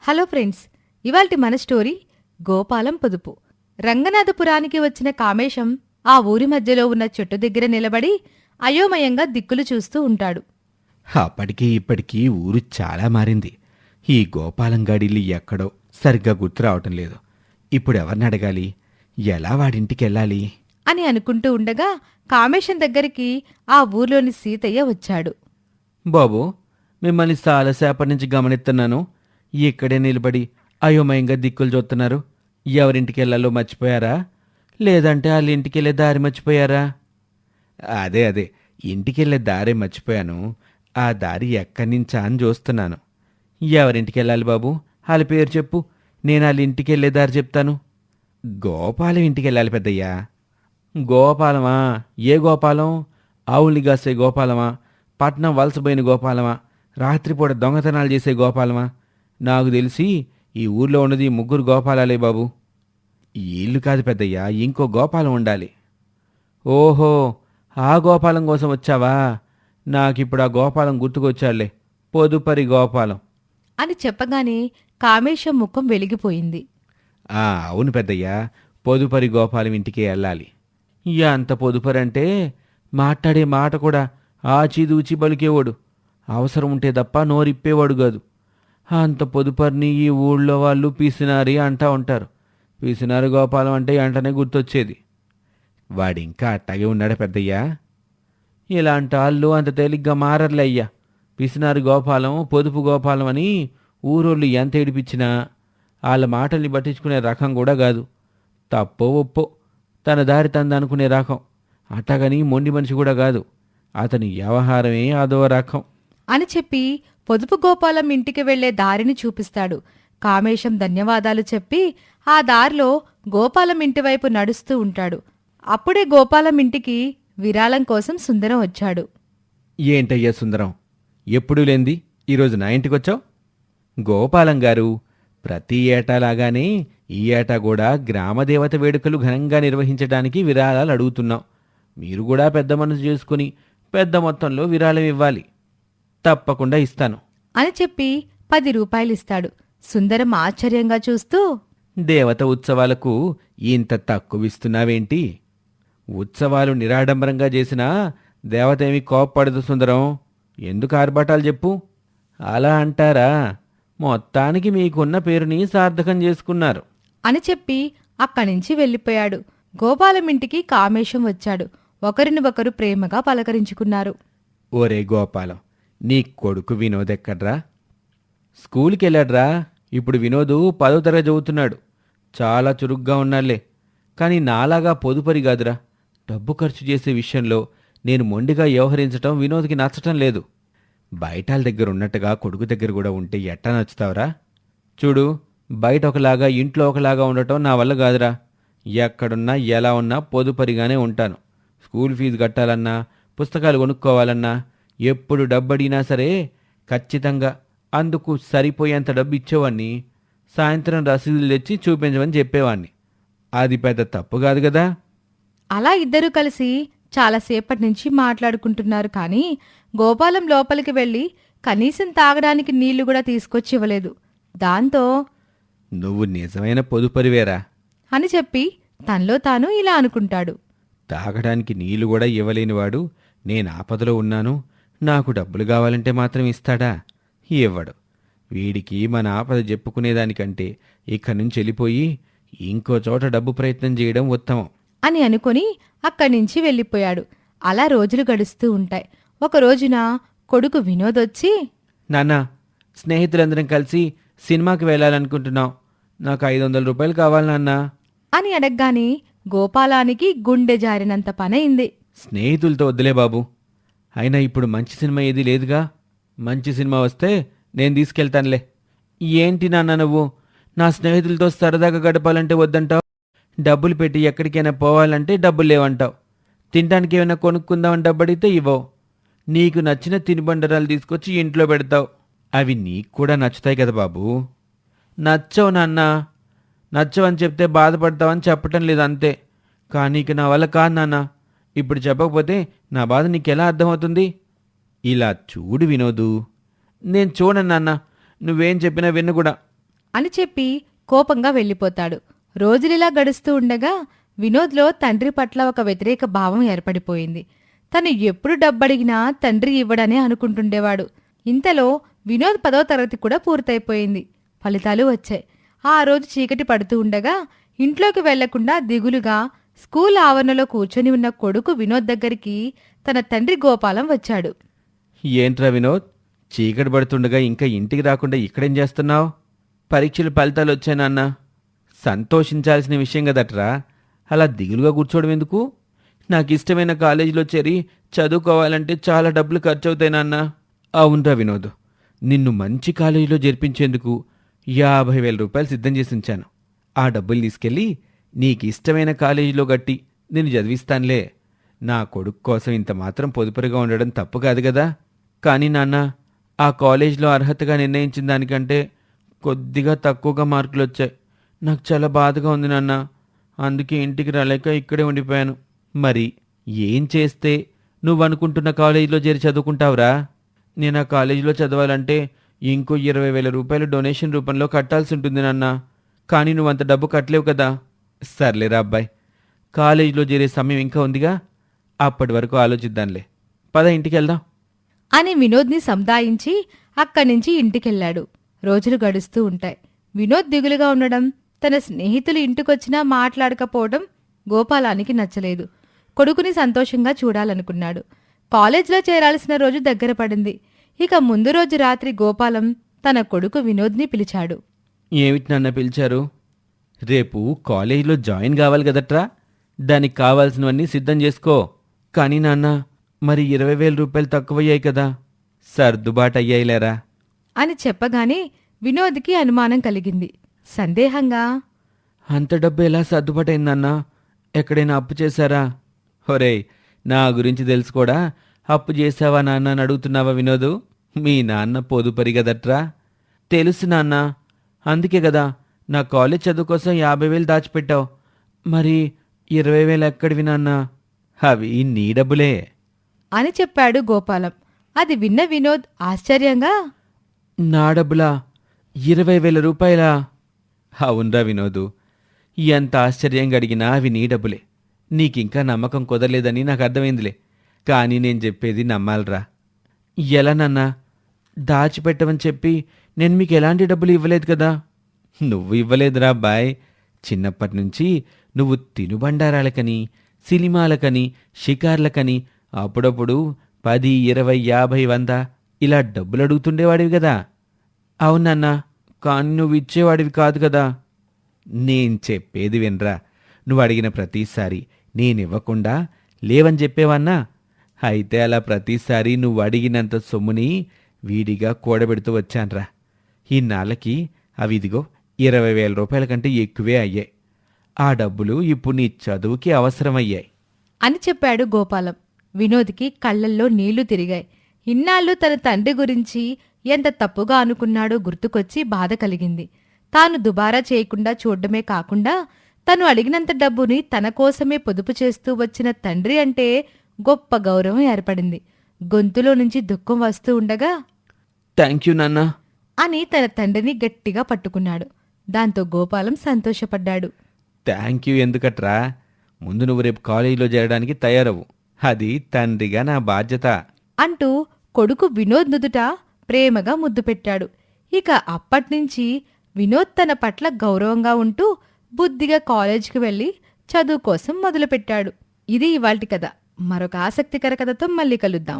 Hello friends, ఇవాల్టి మన story Gopalam పొదుపు. రంగనాథపురానికి వచ్చిన కామేశం ఆ ఊరి మధ్యలో ఉన్న చెట్టు దగ్గర నిలబడి అయోమయంగా దిక్కులు చూస్తూ ఉంటాడు. అప్పటికీ ఇప్పటికీ ఊరు చాలా మారింది. ఈ గోపాలం గాడిల్లు ఎక్కడో సరిగ్గా గుర్తు రావటం లేదు. ఇప్పుడెవర్ని అడగాలి? ఎలా వాడింటికెళ్ళాలి? అని అనుకుంటూ ఉండగా కామేశం దగ్గరికి ఆ ఊర్లోని సీతయ్య వచ్చాడు. బాబు, మిమ్మల్ని చాలాసేపటి నుంచి గమనిస్తున్నాను. ఇక్కడే నిలబడి అయోమయంగా దిక్కులు చూస్తున్నారు. ఎవరింటికెళ్లాలో మర్చిపోయారా? లేదంటే వాళ్ళ ఇంటికెళ్ళే దారి మర్చిపోయారా? అదే ఇంటికెళ్ళే దారే మర్చిపోయాను. ఆ దారి ఎక్కడి నుంచా అని చూస్తున్నాను. ఎవరింటికెళ్ళాలి బాబు? వాళ్ళ పేరు చెప్పు, నేను వాళ్ళ ఇంటికెళ్ళే దారి చెప్తాను. గోపాలం ఇంటికెళ్ళాలి పెద్దయ్యా. గోపాలమా? ఏ గోపాలం? ఆవుల్ని కాసే గోపాలమా? పట్నం వలసపోయిన గోపాలమా? రాత్రిపూట దొంగతనాలు చేసే గోపాలమా? నాకు తెలిసి ఈ ఊర్లో ఉన్నది ముగ్గురు గోపాలాలే బాబు. ఈ ఇల్లు కాదు పెద్దయ్యా, ఇంకో గోపాలం ఉండాలి. ఓహో, ఆ గోపాలం కోసం వచ్చావా? నాకిప్పుడు ఆ గోపాలం గుర్తుకొచ్చాడులే, పొదుపరి గోపాలం. అని చెప్పగానే కామేశం ముఖం వెలిగిపోయింది. అవును పెద్దయ్యా, పొదుపరి గోపాలం ఇంటికే వెళ్ళాలి. అంత పొదుపరంటే మాట్లాడే మాట కూడా ఆచిదూచి బలికేవాడు. అవసరం ఉంటే తప్ప నోరిప్పేవాడు కాదు. అంత పొదుపరిని ఈ ఊళ్ళో వాళ్ళు పీసినారి అంటా ఉంటారు. పీసినారి గోపాలం అంటే వెంటనే గుర్తొచ్చేది. వాడింకా అట్టాగే ఉన్నాడా పెద్దయ్యా? ఇలాంటి వాళ్ళు అంత తేలిగ్గా మారర్లే అయ్యా. పిసినారి గోపాలం, పొదుపు గోపాలం అని ఊరోళ్ళు ఎంత ఏడిపించినా వాళ్ళ మాటల్ని పట్టించుకునే రకం కూడా కాదు. తప్పో ఒప్పో తన దారి తందనుకునే రకం. అట్టగని మొండి మనిషి కూడా కాదు. అతని వ్యవహారమే అదో రకం. అని చెప్పి పొదుపు గోపాలం ఇంటికి వెళ్లే దారిని చూపిస్తాడు. కామేశం ధన్యవాదాలు చెప్పి ఆ దారిలో గోపాలం ఇంటివైపు నడుస్తూ ఉంటాడు. అప్పుడే గోపాలం ఇంటికి విరాళం కోసం సుందరం వచ్చాడు. ఏంటయ్యా సుందరం, ఎప్పుడూ లేంది ఈరోజు నా ఇంటికొచ్చావు? గోపాలం గారు, ప్రతి ఏటాలాగానే ఈ ఏటా కూడా గ్రామదేవత వేడుకలు ఘనంగా నిర్వహించడానికి విరాళాలు అడుగుతున్నాం. మీరు కూడా పెద్ద మనసు చేసుకుని పెద్ద మొత్తంలో విరాళం ఇవ్వాలి. తప్పకుండా ఇస్తాను అని చెప్పి 10 రూపాయలిస్తాడు. సుందరం ఆశ్చర్యంగా చూస్తూ, దేవత ఉత్సవాలకు ఇంత తక్కువిస్తున్నావేంటి? ఉత్సవాలు నిరాడంబరంగా చేసినా దేవతేమీ కోప్పడదు సుందరం. ఎందుకు ఆర్భాటాలు చెప్పు? అలా అంటారా? మొత్తానికి మీకున్న పేరుని సార్థకం చేసుకున్నారు అని చెప్పి అక్కడ్నుంచి వెళ్ళిపోయాడు. గోపాలం ఇంటికి కామేశం వచ్చాడు. ఒకరిని ఒకరు ప్రేమగా పలకరించుకున్నారు. ఓరే గోపాలం, నీ కొడుకు వినోద్ ఎక్కడ్రా? స్కూల్కి వెళ్ళాడ్రా. ఇప్పుడు వినోదు 10వ తరగతి చదువుతున్నాడు. చాలా చురుగ్గా ఉన్నాళ్లే. కానీ నాలాగా పొదుపరి కాదురా. డబ్బు ఖర్చు చేసే విషయంలో నేను మొండిగా వ్యవహరించటం వినోద్కి నచ్చటం లేదు. బయటాల దగ్గర ఉన్నట్టుగా కొడుకు దగ్గర కూడా ఉంటే ఎట్టా నచ్చుతావురా? చూడు, బయట ఒకలాగా ఇంట్లో ఒకలాగా ఉండటం నా వల్ల కాదురా. ఎక్కడున్నా ఎలా ఉన్నా పొదుపరిగానే ఉంటాను. స్కూల్ ఫీజు కట్టాలన్నా, పుస్తకాలు కొనుక్కోవాలన్నా, ఎప్పుడు డబ్బు అడిగినా సరే ఖచ్చితంగా అందుకు సరిపోయేంత డబ్బు ఇచ్చేవాణ్ణి. సాయంత్రం రసీదులు తెచ్చి చూపించమని చెప్పేవాణ్ణి. అది పెద్ద తప్పు కాదు కదా? అలా ఇద్దరూ కలిసి చాలాసేపటి నుంచి మాట్లాడుకుంటున్నారు. కానీ గోపాలం లోపలికి వెళ్ళి కనీసం తాగడానికి నీళ్లు కూడా తీసుకొచ్చి ఇవ్వలేదు. దాంతో నువ్వు నిజమైన పొదుపరివేరా అని చెప్పి తనలో తాను ఇలా అనుకుంటాడు. తాగడానికి నీళ్లు కూడా ఇవ్వలేనివాడు నేను ఆపదలో ఉన్నాను, నాకు డబ్బులు కావాలంటే మాత్రం ఇస్తాడా? ఇవ్వడు. వీడికి మన ఆపద చెప్పుకునేదానికంటే ఇక్కడి నుంచి వెళ్ళిపోయి ఇంకో చోట డబ్బు ప్రయత్నం చేయడం ఉత్తమం అని అనుకుని అక్కడ్నుంచి వెళ్ళిపోయాడు. అలా రోజులు గడుస్తూ ఉంటాయి. ఒక రోజున కొడుకు వినోదొచ్చి, నాన్నా, స్నేహితులందరం కలిసి సినిమాకి వెళ్ళాలనుకుంటున్నాం. నాకు 500 రూపాయలు కావాలి నాన్నా అని అడగ్గానే గోపాలానికి గుండె జారినంత పనయింది. స్నేహితులతో వద్దులే బాబు. అయినా ఇప్పుడు మంచి సినిమా ఏది లేదుగా. మంచి సినిమా వస్తే నేను తీసుకెళ్తానులే. ఏంటి నాన్న నువ్వు నా స్నేహితులతో సరదాగా గడపాలంటే వద్దంటావు? డబ్బులు పెట్టి ఎక్కడికైనా పోవాలంటే డబ్బులు లేవంటావు. తినడానికి ఏమైనా కొనుక్కుందామని డబ్బు అడిగితే ఇవ్వవు. నీకు నచ్చిన తినుబండరాలు తీసుకొచ్చి ఇంట్లో పెడతావు. అవి నీకు కూడా నచ్చుతాయి కదా బాబు. నచ్చవు నాన్న. నచ్చవని చెప్తే బాధపడతావని చెప్పటం లేదు అంతే. కానీ ఇక నా వల్ల కాదు నాన్న. ఇప్పుడు చెప్పకపోతే నా బాధ నీకెలా అర్థమవుతుంది? ఇలా చూడు వినోదు, నేను చూడను నాన్న. నువ్వేం చెప్పినా విన్ను కూడా. అని చెప్పి కోపంగా వెళ్ళిపోతాడు. రోజులిలా గడుస్తూ ఉండగా వినోద్లో తండ్రి పట్ల ఒక వ్యతిరేక భావం ఏర్పడిపోయింది. తను ఎప్పుడు డబ్బడిగినా తండ్రి ఇవ్వడనే అనుకుంటుండేవాడు. ఇంతలో వినోద్ 10వ తరగతి కూడా పూర్తయిపోయింది. ఫలితాలు వచ్చాయి. ఆ రోజు చీకటి పడుతూ ఉండగా ఇంట్లోకి వెళ్లకుండా దిగులుగా స్కూల్ ఆవరణలో కూర్చొని ఉన్న కొడుకు వినోద్ దగ్గరికి తన తండ్రి గోపాలం వచ్చాడు. ఏంట్రా వినోద్, చీకటి పడుతుండగా ఇంకా ఇంటికి రాకుండా ఇక్కడేం చేస్తున్నావు? పరీక్షల ఫలితాలు వచ్చాయి నాన్న. సంతోషించాల్సిన విషయం కదట్రా, అలా దిగులుగా కూర్చోవడం ఎందుకు? నాకు ఇష్టమైన కాలేజీలో చేరి చదువుకోవాలంటే చాలా డబ్బులు ఖర్చు అవుతాయి నాన్న. అవునరా వినోద్, నిన్ను మంచి కాలేజీలో చేర్పించేందుకు 50,000 రూపాయలు సిద్ధం చేసి ఉంచాను. ఆ డబ్బులు తీసుకెళ్ళి నీకు ఇష్టమైన కాలేజీలో గట్టి నేను చదివిస్తానులే. నా కొడుకు కోసం ఇంత మాత్రం పొదుపురిగా ఉండడం తప్పు కాదు కదా. కానీ నాన్న, ఆ కాలేజీలో అర్హతగా నిర్ణయించిన దానికంటే కొద్దిగా తక్కువగా మార్కులు వచ్చాయి. నాకు చాలా బాధగా ఉంది నాన్న. అందుకే ఇంటికి రాలేక ఇక్కడే ఉండిపోయాను. మరి ఏం చేస్తే నువ్వు అనుకుంటున్న కాలేజీలో చేరి చదువుకుంటావురా? నేను ఆ కాలేజీలో చదవాలంటే ఇంకో 20,000 రూపాయలు డొనేషన్ రూపంలో కట్టాల్సి ఉంటుంది నాన్న. కానీ నువ్వంత డబ్బు కట్టలేవు కదా. సర్లేరా అబ్బాయి, కాలేజీలో చేరే సమయం ఇంకా ఉందిగా, అప్పటి వరకు ఆలోచిద్దాంలే. పద ఇంటికి వెళ్దాం అని వినోద్ని సంధాయించి అక్కడ్నుంచి ఇంటికెళ్ళాడు. రోజులు గడుస్తూ ఉంటాయి. వినోద్ దిగులుగా ఉండడం, తన స్నేహితులు ఇంటికొచ్చినా మాట్లాడకపోవడం గోపాలానికి నచ్చలేదు. కొడుకుని సంతోషంగా చూడాలనుకున్నాడు. కాలేజ్లో చేరాల్సిన రోజు దగ్గర పడింది. ఇక ముందు రోజు రాత్రి గోపాలం తన కొడుకు వినోద్ని పిలిచాడు. ఏమిటి నాన్న పిలిచారు? రేపు కాలేజీలో జాయిన్ కావాలి కదట్రా, దానికి కావాల్సినవన్నీ సిద్ధం చేసుకో. కానీ నాన్న, మరి 20,000 రూపాయలు తక్కువయ్యాయి కదా, సర్దుబాటు అయ్యాయిలేరా అని చెప్పగానే వినోద్కి అనుమానం కలిగింది. సందేహంగా, అంత డబ్బు ఎలా సర్దుబాటైందన్నా? ఎక్కడైనా అప్పు చేశారా? ఒరేయ్, నా గురించి తెలుసు కూడా అప్పు చేశావా నాన్న అని అడుగుతున్నావా వినోదు? మీ నాన్న పొదుపరి కదట్రా. తెలుసు నాన్న, అందుకే కదా నా కాలేజ్ చదువు కోసం 50,000 దాచిపెట్టావు. మరి 20,000 ఎక్కడివి నాన్న? అవి నీ డబ్బులే అని చెప్పాడు గోపాలం. అది విన్న వినోద్ ఆశ్చర్యంగా, నా డబ్బులా? 20,000 రూపాయలా? అవునరా వినోదు, ఎంత ఆశ్చర్యంగా అడిగినా అవి నీ డబ్బులే. నీకింకా నమ్మకం కుదరలేదని నాకు అర్థమైందిలే. కానీ నేను చెప్పేది నమ్మాలరా. ఎలా నాన్నా? దాచిపెట్టమని చెప్పి నేను మీకు ఎలాంటి డబ్బులు ఇవ్వలేదు కదా. నువ్వు ఇవ్వలేదురా అబ్బాయ్. చిన్నప్పటి నుంచి నువ్వు తినుబండారాలకని, సినిమాలకని, షికార్లకని అప్పుడప్పుడు 10, 20, 50, 100 ఇలా డబ్బులు అడుగుతుండేవాడివి కదా. అవునన్నా, కానీ నువ్వు ఇచ్చేవాడివి కాదు కదా. నేను చెప్పేది వినరా. నువ్వు అడిగిన ప్రతిసారి నేనివ్వకుండా లేవని చెప్పేవన్నా. అయితే అలా ప్రతిసారి నువ్వు అడిగినంత సొమ్ముని వీడిగా కూడబెడుతూ వచ్చాన్రా. ఇన్నాళ్ళకి అవి ఇదిగో 20,000 రూపాయల కంటే ఎక్కువే అయ్యాయి. ఆ డబ్బులు ఇప్పుడు నీ చదువుకి అవసరమయ్యాయి అని చెప్పాడు గోపాలం. వినోద్కి కళ్ళల్లో నీళ్లు తిరిగాయి. ఇన్నాళ్ళు తన తండ్రి గురించి ఎంత తప్పుగా అనుకున్నాడో గుర్తుకొచ్చి బాధ కలిగింది. తాను దుబారా చేయకుండా చూడ్డమే కాకుండా తను అడిగినంత డబ్బుని తన కోసమే పొదుపు చేస్తూ వచ్చిన తండ్రి అంటే గొప్ప గౌరవం ఏర్పడింది. గొంతులో నుంచి దుఃఖం వస్తూ ఉండగా, థ్యాంక్ యూ నాన్నా అని తన తండ్రిని గట్టిగా పట్టుకున్నాడు. దాంతో గోపాలం సంతోషపడ్డాడు. థ్యాంక్ యూ ఎందుకట్రా? ముందు నువ్వు రేపు కాలేజీలో చేరడానికి తయారవు. అది తండ్రిగా నా బాధ్యత అంటూ కొడుకు వినోద్ నుదుట ప్రేమగా ముద్దు పెట్టాడు. ఇక అప్పట్నుంచి వినోద్ తన పట్ల గౌరవంగా ఉంటూ బుద్ధిగా కాలేజీకి వెళ్లి చదువు కోసం మొదలుపెట్టాడు. ఇది ఇవాల్టి కథ. మరొక ఆసక్తికర కథతో మళ్ళీ కలుద్దాం.